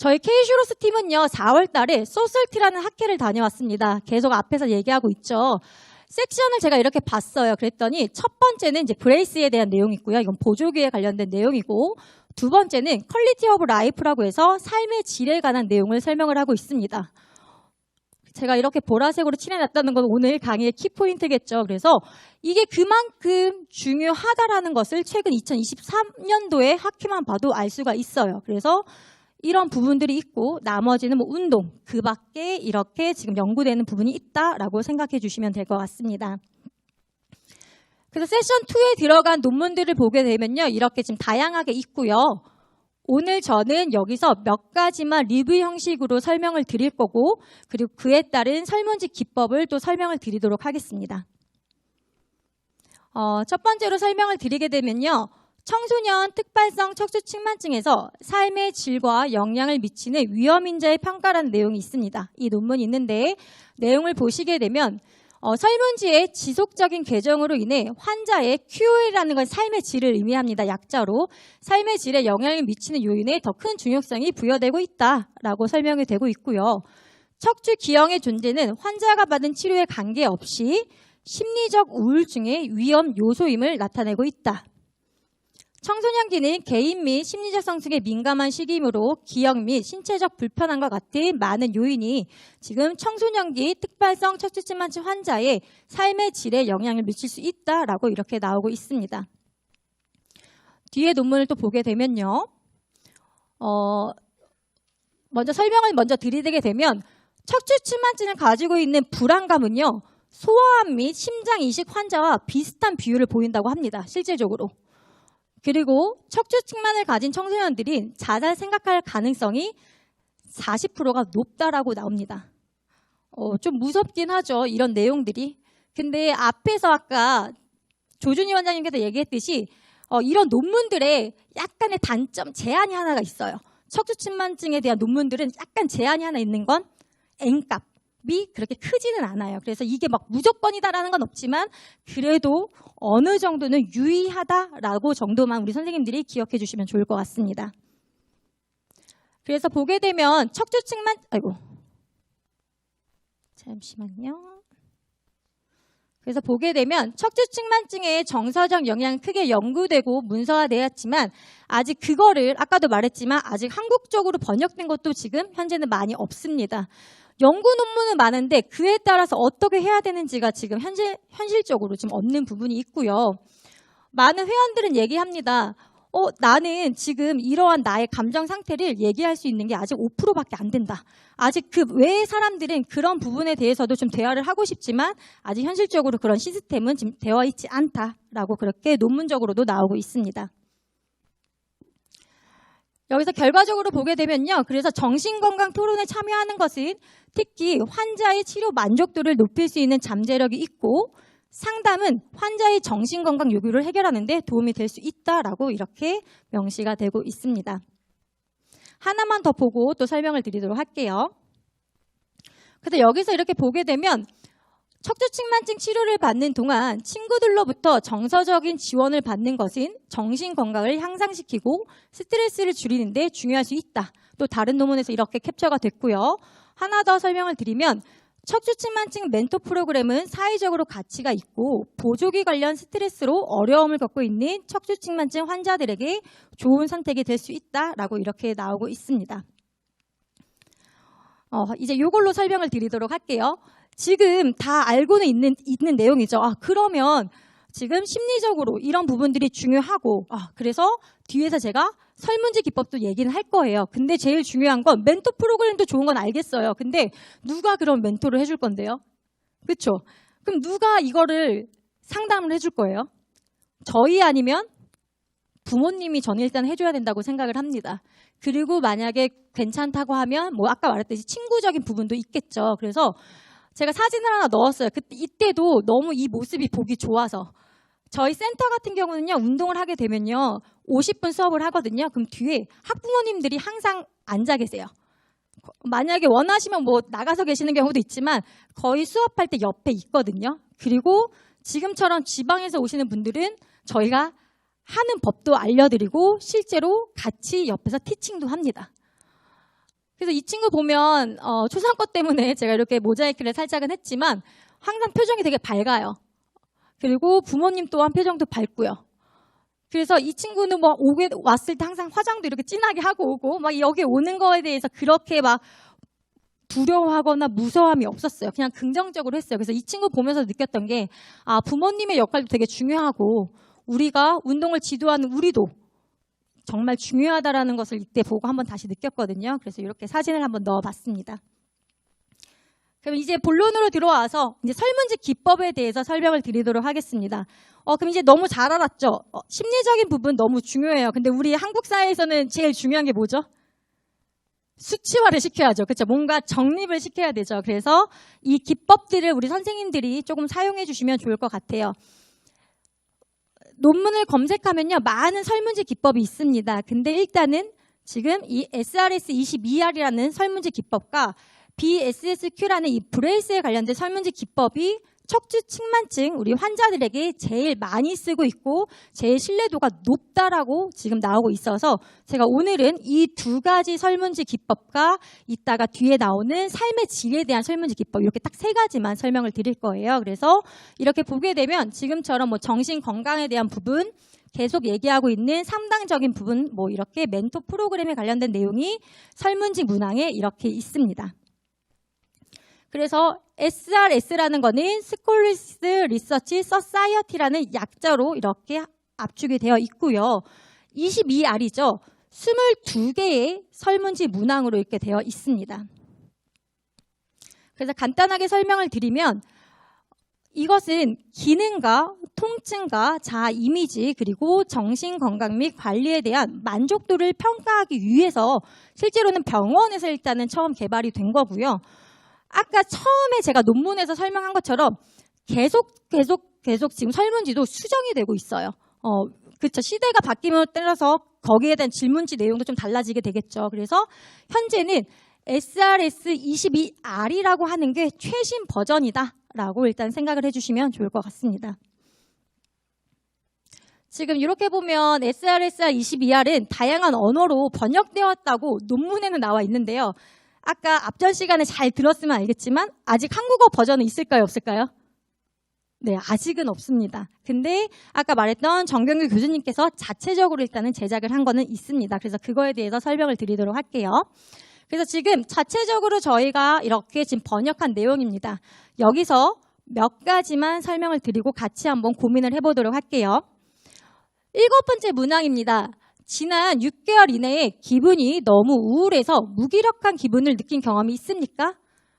저희 K슈로스 팀은요, 4월 달에 소설티라는 학회를 다녀왔습니다. 계속 앞에서 얘기하고 있죠. 섹션을 제가 이렇게 봤어요. 그랬더니 첫 번째는 이제 브레이스에 대한 내용이 있고요. 이건 보조기에 관련된 내용이고, 두 번째는 퀄리티 오브 라이프라고 해서 삶의 질에 관한 내용을 설명을 하고 있습니다. 제가 이렇게 보라색으로 칠해놨다는 건 오늘 강의의 키포인트겠죠. 그래서 이게 그만큼 중요하다라는 것을 최근 2023년도에 학회만 봐도 알 수가 있어요. 그래서 이런 부분들이 있고 나머지는 뭐 운동, 그 밖에 이렇게 지금 연구되는 부분이 있다라고 생각해 주시면 될 것 같습니다. 그래서 세션 2에 들어간 논문들을 보게 되면요. 이렇게 지금 다양하게 있고요. 오늘 저는 여기서 몇 가지만 리뷰 형식으로 설명을 드릴 거고, 그리고 그에 따른 설문지 기법을 또 설명을 드리도록 하겠습니다. 첫 번째로 설명을 드리게 되면요. 청소년 특발성 척추측만증에서 삶의 질과 영향을 미치는 위험인자의 평가라는 내용이 있습니다. 이 논문이 있는데 내용을 보시게 되면 설문지의 지속적인 개정으로 인해 환자의 QOL이라는 건 삶의 질을 의미합니다. 약자로 삶의 질에 영향을 미치는 요인에 더 큰 중요성이 부여되고 있다라고 설명이 되고 있고요. 척추 기형의 존재는 환자가 받은 치료에 관계없이 심리적 우울증의 위험 요소임을 나타내고 있다. 청소년기는 개인 및 심리적 성숙에 민감한 시기이므로 기형 및 신체적 불편함과 같은 많은 요인이 지금 청소년기 특발성 척추측만증 환자의 삶의 질에 영향을 미칠 수 있다라고 이렇게 나오고 있습니다. 뒤에 논문을 또 보게 되면요. 먼저 설명을 드리게 되면 척추측만증을 가지고 있는 불안감은요. 소아암 및 심장 이식 환자와 비슷한 비율을 보인다고 합니다. 실질적으로. 그리고 척추측만을 가진 청소년들이 자살 생각할 가능성이 40%가 높다라고 나옵니다. 좀 무섭긴 하죠. 이런 내용들이. 근데 앞에서 아까 조준희 원장님께서 얘기했듯이 이런 논문들의 약간의 단점, 제한이 하나가 있어요. 척추측만증에 대한 논문들은 약간 제한이 하나 있는 건 N값이 그렇게 크지는 않아요. 그래서 이게 막 무조건이다라는 건 없지만 그래도 어느 정도는 유의하다라고 정도만 우리 선생님들이 기억해 주시면 좋을 것 같습니다. 그래서 보게 되면 그래서 보게 되면 척추측만증의 정서적 영향은 크게 연구되고 문서화되었지만 아직 그거를 아까도 말했지만 아직 한국적으로 번역된 것도 지금 현재는 많이 없습니다. 연구 논문은 많은데 그에 따라서 어떻게 해야 되는지가 지금 현실적으로 지금 없는 부분이 있고요. 많은 회원들은 얘기합니다. 나는 지금 이러한 나의 감정 상태를 얘기할 수 있는 게 아직 5%밖에 안 된다. 아직 그 외의 사람들은 그런 부분에 대해서도 좀 대화를 하고 싶지만 아직 현실적으로 그런 시스템은 지금 되어 있지 않다라고 그렇게 논문적으로도 나오고 있습니다. 여기서 결과적으로 보게 되면요. 그래서 정신건강 토론에 참여하는 것은 특히 환자의 치료 만족도를 높일 수 있는 잠재력이 있고 상담은 환자의 정신건강 요구를 해결하는 데 도움이 될 수 있다라고 이렇게 명시가 되고 있습니다. 하나만 더 보고 또 설명을 드리도록 할게요. 그래서 여기서 이렇게 보게 되면 척추측만증 치료를 받는 동안 친구들로부터 정서적인 지원을 받는 것은 정신건강을 향상시키고 스트레스를 줄이는 데 중요할 수 있다. 또 다른 논문에서 이렇게 캡처가 됐고요. 하나 더 설명을 드리면 척추측만증 멘토 프로그램은 사회적으로 가치가 있고 보조기 관련 스트레스로 어려움을 겪고 있는 척추측만증 환자들에게 좋은 선택이 될 수 있다라고 이렇게 나오고 있습니다. 이제 이걸로 설명을 드리도록 할게요. 지금 다 알고는 있는 내용이죠. 그러면 지금 심리적으로 이런 부분들이 중요하고 그래서 뒤에서 제가 설문지 기법도 얘기는 할 거예요. 근데 제일 중요한 건 멘토 프로그램도 좋은 건 알겠어요. 근데 누가 그런 멘토를 해줄 건데요? 그렇죠? 그럼 누가 이거를 상담을 해줄 거예요? 저희 아니면 부모님이 저는 일단 해줘야 된다고 생각을 합니다. 그리고 만약에 괜찮다고 하면 뭐 아까 말했듯이 친구적인 부분도 있겠죠. 그래서 제가 사진을 하나 넣었어요. 이때도 너무 이 모습이 보기 좋아서. 저희 센터 같은 경우는요. 운동을 하게 되면요. 50분 수업을 하거든요. 그럼 뒤에 학부모님들이 항상 앉아 계세요. 만약에 원하시면 뭐 나가서 계시는 경우도 있지만 거의 수업할 때 옆에 있거든요. 그리고 지금처럼 지방에서 오시는 분들은 저희가 하는 법도 알려드리고 실제로 같이 옆에서 티칭도 합니다. 그래서 이 친구 보면 초상권 때문에 제가 이렇게 모자이크를 살짝은 했지만 항상 표정이 되게 밝아요. 그리고 부모님 또한 표정도 밝고요. 그래서 이 친구는 뭐 왔을 때 항상 화장도 이렇게 진하게 하고 오고 막 여기 오는 거에 대해서 그렇게 막 두려워하거나 무서움이 없었어요. 그냥 긍정적으로 했어요. 그래서 이 친구 보면서 느꼈던 게 부모님의 역할도 되게 중요하고 우리가 운동을 지도하는 우리도 정말 중요하다라는 것을 이때 보고 한번 다시 느꼈거든요. 그래서 이렇게 사진을 한번 넣어봤습니다. 그럼 이제 본론으로 들어와서 이제 설문지 기법에 대해서 설명을 드리도록 하겠습니다. 그럼 이제 너무 잘 알았죠? 심리적인 부분 너무 중요해요. 근데 우리 한국 사회에서는 제일 중요한 게 뭐죠? 수치화를 시켜야죠. 그렇죠? 뭔가 정립을 시켜야 되죠. 그래서 이 기법들을 우리 선생님들이 조금 사용해 주시면 좋을 것 같아요. 논문을 검색하면요. 많은 설문지 기법이 있습니다. 근데 일단은 지금 이 SRS-22R이라는 설문지 기법과 BSSQ라는 이 브레이스에 관련된 설문지 기법이 척추 측만증 우리 환자들에게 제일 많이 쓰고 있고 제일 신뢰도가 높다라고 지금 나오고 있어서 제가 오늘은 이 두 가지 설문지 기법과 이따가 뒤에 나오는 삶의 질에 대한 설문지 기법 이렇게 딱 세 가지만 설명을 드릴 거예요. 그래서 이렇게 보게 되면 지금처럼 뭐 정신 건강에 대한 부분 계속 얘기하고 있는 3당적인 부분 뭐 이렇게 멘토 프로그램에 관련된 내용이 설문지 문항에 이렇게 있습니다. 그래서 SRS라는 거는 스콜리스 리서치 소사이어티라는 약자로 이렇게 압축이 되어 있고요. 22R이죠. 22개의 설문지 문항으로 이렇게 되어 있습니다. 그래서 간단하게 설명을 드리면 이것은 기능과 통증과 자아 이미지 그리고 정신건강 및 관리에 대한 만족도를 평가하기 위해서 실제로는 병원에서 일단은 처음 개발이 된 거고요. 아까 처음에 제가 논문에서 설명한 것처럼 계속 지금 설문지도 수정이 되고 있어요. 그렇죠. 시대가 바뀜에 따라서 거기에 대한 질문지 내용도 좀 달라지게 되겠죠. 그래서 현재는 SRS-22R이라고 하는 게 최신 버전이다라고 일단 생각을 해주시면 좋을 것 같습니다. 지금 이렇게 보면 SRS-22R은 다양한 언어로 번역되었다고 논문에는 나와 있는데요. 아까 앞전 시간에 잘 들었으면 알겠지만 아직 한국어 버전은 있을까요? 없을까요? 네, 아직은 없습니다. 근데 아까 말했던 정경규 교수님께서 자체적으로 일단은 제작을 한 거는 있습니다. 그래서 그거에 대해서 설명을 드리도록 할게요. 그래서 지금 자체적으로 저희가 이렇게 지금 번역한 내용입니다. 여기서 몇 가지만 설명을 드리고 같이 한번 고민을 해보도록 할게요. 7번째 문항입니다. 지난 6개월 이내에 기분이 너무 우울해서 무기력한 기분을 느낀 경험이 있습니까?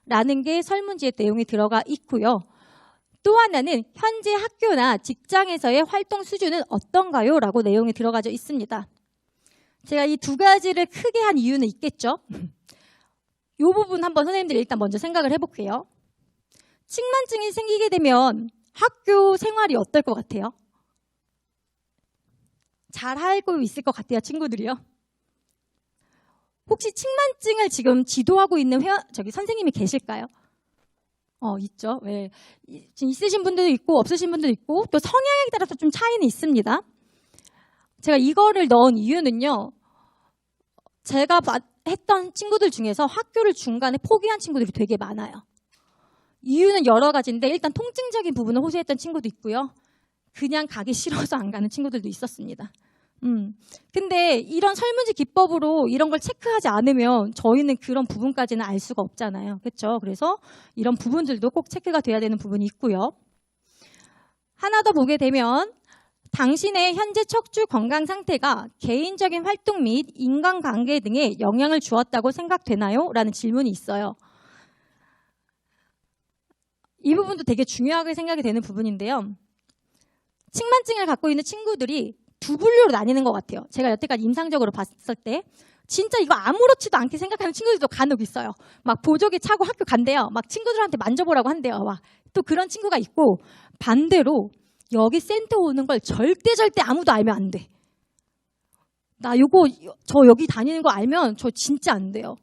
라는 게 설문지의 내용이 들어가 있고요. 또 하나는 현재 학교나 직장에서의 활동 수준은 어떤가요? 라고 내용이 들어가져 있습니다. 제가 이 두 가지를 크게 한 이유는 있겠죠? 이 부분 한번 선생님들이 일단 먼저 생각을 해볼게요. 측만증이 생기게 되면 학교 생활이 어떨 것 같아요? 잘 알고 있을 것 같아요, 친구들이요. 혹시 측만증을 지금 지도하고 있는 선생님이 계실까요? 있죠. 네. 지금 있으신 분들도 있고 없으신 분들도 있고 또 성향에 따라서 좀 차이는 있습니다. 제가 이거를 넣은 이유는요. 제가 했던 친구들 중에서 학교를 중간에 포기한 친구들이 되게 많아요. 이유는 여러 가지인데 일단 통증적인 부분을 호소했던 친구도 있고요. 그냥 가기 싫어서 안 가는 친구들도 있었습니다. 근데 이런 설문지 기법으로 이런 걸 체크하지 않으면 저희는 그런 부분까지는 알 수가 없잖아요. 그렇죠? 그래서 이런 부분들도 꼭 체크가 돼야 되는 부분이 있고요. 하나 더 보게 되면 당신의 현재 척추 건강 상태가 개인적인 활동 및 인간관계 등에 영향을 주었다고 생각되나요? 라는 질문이 있어요. 이 부분도 되게 중요하게 생각이 되는 부분인데요. 측만증을 갖고 있는 친구들이 두 분류로 나뉘는 것 같아요. 제가 여태까지 임상적으로 봤을 때 진짜 이거 아무렇지도 않게 생각하는 친구들도 간혹 있어요. 막 보조개 차고 학교 간대요. 막 친구들한테 만져보라고 한대요. 막 또 그런 친구가 있고 반대로 여기 센터 오는 걸 절대 아무도 알면 안 돼. 나 저 여기 다니는 거 알면 저 진짜 안 돼요.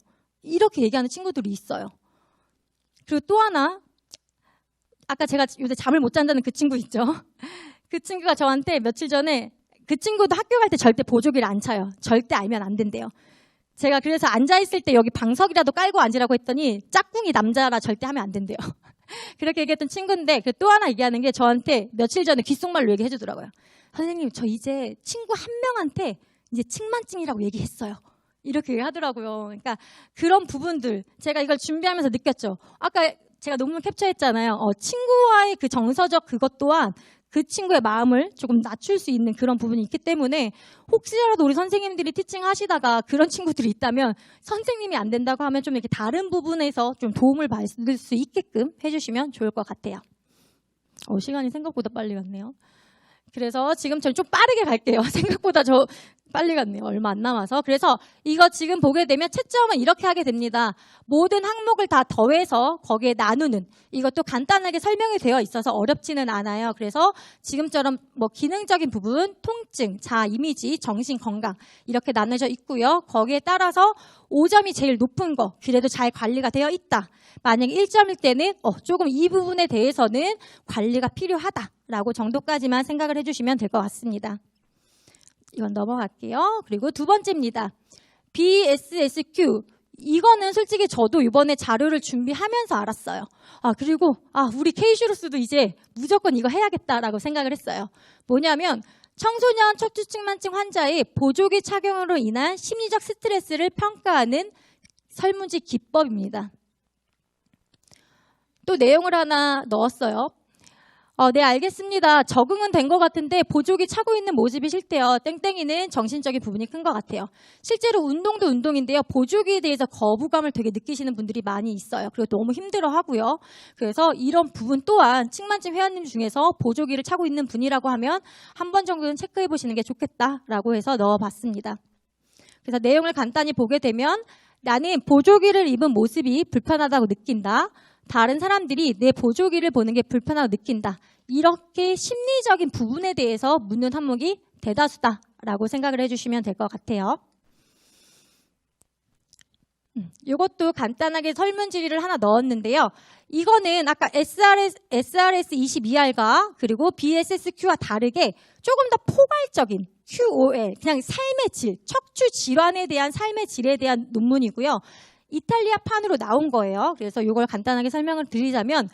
이렇게 얘기하는 친구들이 있어요. 그리고 또 하나 아까 제가 요새 잠을 못 잔다는 그 친구 있죠. 그 친구가 저한테 며칠 전에 그 친구도 학교 갈 때 절대 보조기를 안 차요. 절대 알면 안 된대요. 제가 그래서 앉아있을 때 여기 방석이라도 깔고 앉으라고 했더니 짝꿍이 남자라 절대 하면 안 된대요. 그렇게 얘기했던 친구인데 또 하나 얘기하는 게 저한테 며칠 전에 귓속말로 얘기해 주더라고요. 선생님, 저 이제 친구 한 명한테 이제 측만증이라고 얘기했어요. 이렇게 얘기하더라고요. 그러니까 그런 부분들 제가 이걸 준비하면서 느꼈죠. 아까 제가 논문 캡처했잖아요. 친구와의 그 정서적 그것 또한 그 친구의 마음을 조금 낮출 수 있는 그런 부분이 있기 때문에 혹시라도 우리 선생님들이 티칭 하시다가 그런 친구들이 있다면 선생님이 안 된다고 하면 좀 이렇게 다른 부분에서 좀 도움을 받을 수 있게끔 해주시면 좋을 것 같아요. 시간이 생각보다 빨리 갔네요. 그래서 지금 좀 빠르게 갈게요. 생각보다 저 빨리 갔네요. 얼마 안 남아서. 그래서 이거 지금 보게 되면 채점은 이렇게 하게 됩니다. 모든 항목을 다 더해서 거기에 나누는, 이것도 간단하게 설명이 되어 있어서 어렵지는 않아요. 그래서 지금처럼 뭐 기능적인 부분, 통증, 자아, 이미지, 정신, 건강 이렇게 나눠져 있고요. 거기에 따라서 5점이 제일 높은 거, 그래도 잘 관리가 되어 있다. 만약에 1점일 때는 조금 이 부분에 대해서는 관리가 필요하다라고 정도까지만 생각을 해주시면 될 것 같습니다. 이건 넘어갈게요. 그리고 두 번째입니다. BSSQ. 이거는 솔직히 저도 이번에 자료를 준비하면서 알았어요. 그리고 우리 K슈루스도 이제 무조건 이거 해야겠다라고 생각을 했어요. 뭐냐면 청소년 척추측만증 환자의 보조기 착용으로 인한 심리적 스트레스를 평가하는 설문지 기법입니다. 또 내용을 하나 넣었어요. 네, 알겠습니다. 적응은 된 것 같은데 보조기 차고 있는 모습이 싫대요. 땡땡이는 정신적인 부분이 큰 것 같아요. 실제로 운동도 운동인데요. 보조기에 대해서 거부감을 되게 느끼시는 분들이 많이 있어요. 그리고 너무 힘들어하고요. 그래서 이런 부분 또한 측만증 회원님 중에서 보조기를 차고 있는 분이라고 하면 한 번 정도는 체크해 보시는 게 좋겠다라고 해서 넣어봤습니다. 그래서 내용을 간단히 보게 되면 나는 보조기를 입은 모습이 불편하다고 느낀다. 다른 사람들이 내 보조기를 보는 게 불편하다고 느낀다. 이렇게 심리적인 부분에 대해서 묻는 항목이 대다수다라고 생각을 해주시면 될 것 같아요. 이것도 간단하게 설문 질의를 하나 넣었는데요. 이거는 아까 SRS-22R과 그리고 BSSQ와 다르게 조금 더 포괄적인 QOL, 그냥 삶의 질, 척추 질환에 대한 삶의 질에 대한 논문이고요. 이탈리아판으로 나온 거예요. 그래서 이걸 간단하게 설명을 드리자면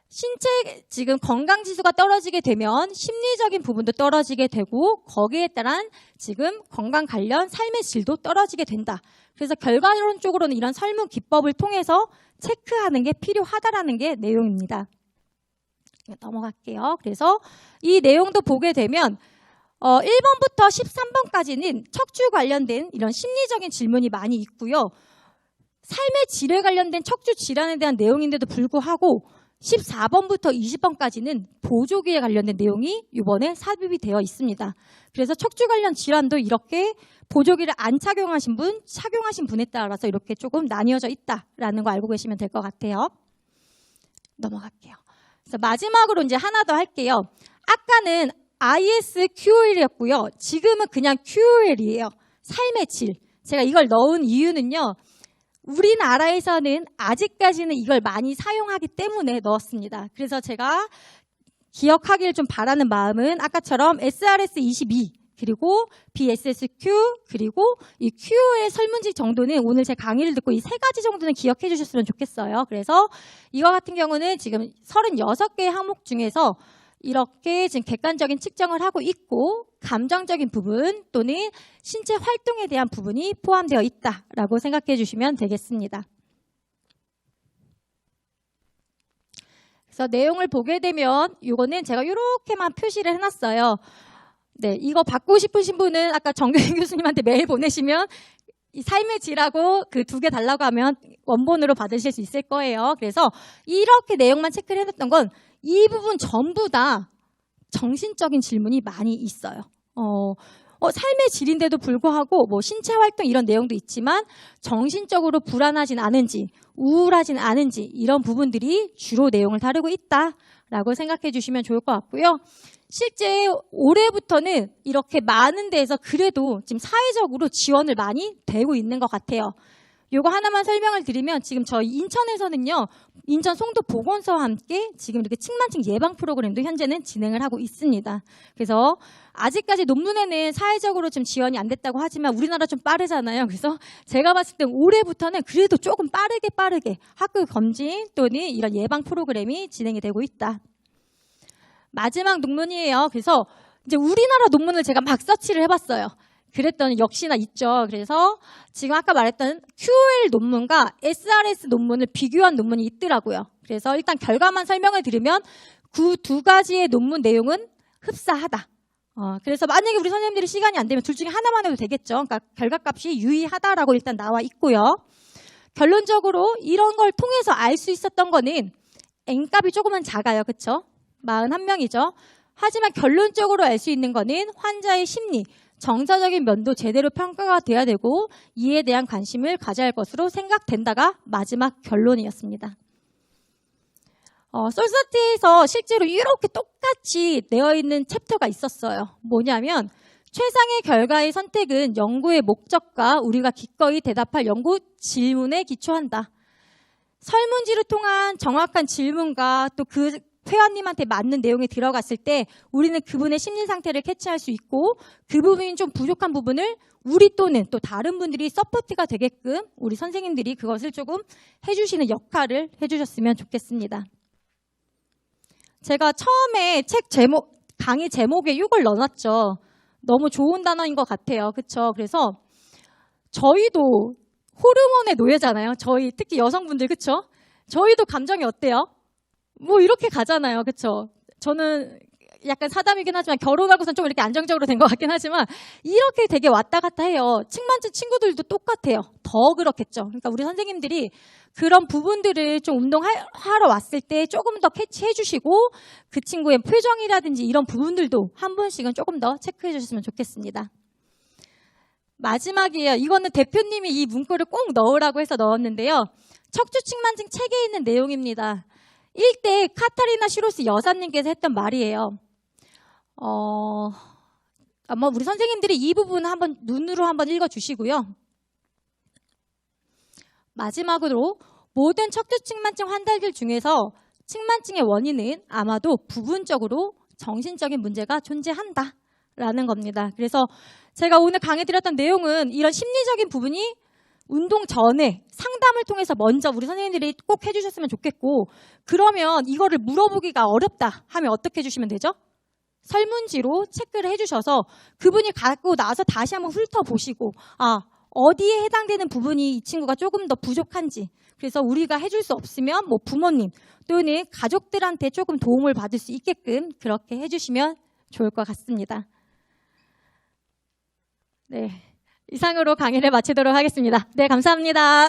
신체 지금 건강지수가 떨어지게 되면 심리적인 부분도 떨어지게 되고 거기에 따른 지금 건강 관련 삶의 질도 떨어지게 된다. 그래서 결과론적으로는 이런 설문 기법을 통해서 체크하는 게 필요하다라는 게 내용입니다. 넘어갈게요. 그래서 이 내용도 보게 되면 1번부터 13번까지는 척추 관련된 이런 심리적인 질문이 많이 있고요. 삶의 질에 관련된 척추 질환에 대한 내용인데도 불구하고 14번부터 20번까지는 보조기에 관련된 내용이 이번에 삽입이 되어 있습니다. 그래서 척추 관련 질환도 이렇게 보조기를 안 착용하신 분, 착용하신 분에 따라서 이렇게 조금 나뉘어져 있다라는 거 알고 계시면 될 것 같아요. 넘어갈게요. 그래서 마지막으로 이제 하나 더 할게요. 아까는 ISQOL이었고요. 지금은 그냥 QOL이에요. 삶의 질. 제가 이걸 넣은 이유는요. 우리나라에서는 아직까지는 이걸 많이 사용하기 때문에 넣었습니다. 그래서 제가 기억하기를 좀 바라는 마음은 아까처럼 SRS-22 그리고 BSSQ 그리고 이 QO의 설문지 정도는 오늘 제 강의를 듣고 이 세 가지 정도는 기억해 주셨으면 좋겠어요. 그래서 이거 같은 경우는 지금 36개의 항목 중에서 이렇게 지금 객관적인 측정을 하고 있고 감정적인 부분 또는 신체 활동에 대한 부분이 포함되어 있다라고 생각해 주시면 되겠습니다. 그래서 내용을 보게 되면 이거는 제가 이렇게만 표시를 해놨어요. 네, 이거 받고 싶으신 분은 아까 정경인 교수님한테 메일 보내시면 이 삶의 질하고 그 2개 달라고 하면 원본으로 받으실 수 있을 거예요. 그래서 이렇게 내용만 체크를 해놨던 건 이 부분 전부 다 정신적인 질문이 많이 있어요. 삶의 질인데도 불구하고 뭐 신체 활동 이런 내용도 있지만 정신적으로 불안하진 않은지 우울하진 않은지 이런 부분들이 주로 내용을 다루고 있다라고 생각해 주시면 좋을 것 같고요. 실제 올해부터는 이렇게 많은 데에서 그래도 지금 사회적으로 지원을 많이 되고 있는 것 같아요. 요거 하나만 설명을 드리면 지금 저희 인천에서는요. 인천 송도 보건소와 함께 지금 이렇게 층만층 예방 프로그램도 현재는 진행을 하고 있습니다. 그래서 아직까지 논문에는 사회적으로 좀 지원이 안 됐다고 하지만 우리나라 좀 빠르잖아요. 그래서 제가 봤을 때 올해부터는 그래도 조금 빠르게 학교 검진 또는 이런 예방 프로그램이 진행이 되고 있다. 마지막 논문이에요. 그래서 이제 우리나라 논문을 제가 막 서치를 해봤어요. 그랬더니 역시나 있죠. 그래서 지금 아까 말했던 QOL 논문과 SRS 논문을 비교한 논문이 있더라고요. 그래서 일단 결과만 설명을 드리면 그 두 가지의 논문 내용은 흡사하다. 그래서 만약에 우리 선생님들이 시간이 안 되면 둘 중에 하나만 해도 되겠죠. 그러니까 결과값이 유의하다라고 일단 나와 있고요. 결론적으로 이런 걸 통해서 알 수 있었던 거는 N값이 조금은 작아요. 그렇죠? 41명이죠. 하지만 결론적으로 알 수 있는 거는 환자의 심리, 정서적인 면도 제대로 평가가 돼야 되고 이에 대한 관심을 가져야 할 것으로 생각된다가 마지막 결론이었습니다. 솔사티에서 실제로 이렇게 똑같이 되어 있는 챕터가 있었어요. 뭐냐면 최상의 결과의 선택은 연구의 목적과 우리가 기꺼이 대답할 연구 질문에 기초한다. 설문지를 통한 정확한 질문과 또 그 회원님한테 맞는 내용이 들어갔을 때 우리는 그분의 심리 상태를 캐치할 수 있고 그 부분이 좀 부족한 부분을 우리 또는 또 다른 분들이 서포트가 되게끔 우리 선생님들이 그것을 조금 해주시는 역할을 해주셨으면 좋겠습니다. 제가 처음에 책 제목, 강의 제목에 이걸 넣어놨죠. 너무 좋은 단어인 것 같아요. 그렇죠? 그래서 저희도 호르몬의 노예잖아요. 저희 특히 여성분들 그렇죠? 저희도 감정이 어때요? 뭐 이렇게 가잖아요. 그렇죠? 저는 약간 사담이긴 하지만 결혼하고선 좀 이렇게 안정적으로 된 것 같긴 하지만 이렇게 되게 왔다 갔다 해요. 층만층 친구들도 똑같아요. 더 그렇겠죠. 그러니까 우리 선생님들이 그런 부분들을 좀 운동하러 왔을 때 조금 더 캐치해 주시고 그 친구의 표정이라든지 이런 부분들도 한 번씩은 조금 더 체크해 주셨으면 좋겠습니다. 마지막이에요. 이거는 대표님이 이 문구를 꼭 넣으라고 해서 넣었는데요. 척추측만증 책에 있는 내용입니다. 1대 카타리나 시로스 여사님께서 했던 말이에요. 아마 우리 선생님들이 이 부분 한번 눈으로 한번 읽어주시고요. 마지막으로 모든 척추측만증 환자들 중에서 측만증의 원인은 아마도 부분적으로 정신적인 문제가 존재한다라는 겁니다. 그래서 제가 오늘 강의 드렸던 내용은 이런 심리적인 부분이 운동 전에 상담을 통해서 먼저 우리 선생님들이 꼭 해주셨으면 좋겠고 그러면 이거를 물어보기가 어렵다 하면 어떻게 해주시면 되죠? 설문지로 체크를 해주셔서 그분이 갖고 나서 다시 한번 훑어보시고 어디에 해당되는 부분이 이 친구가 조금 더 부족한지 그래서 우리가 해줄 수 없으면 뭐 부모님 또는 가족들한테 조금 도움을 받을 수 있게끔 그렇게 해주시면 좋을 것 같습니다. 네, 이상으로 강의를 마치도록 하겠습니다. 네, 감사합니다.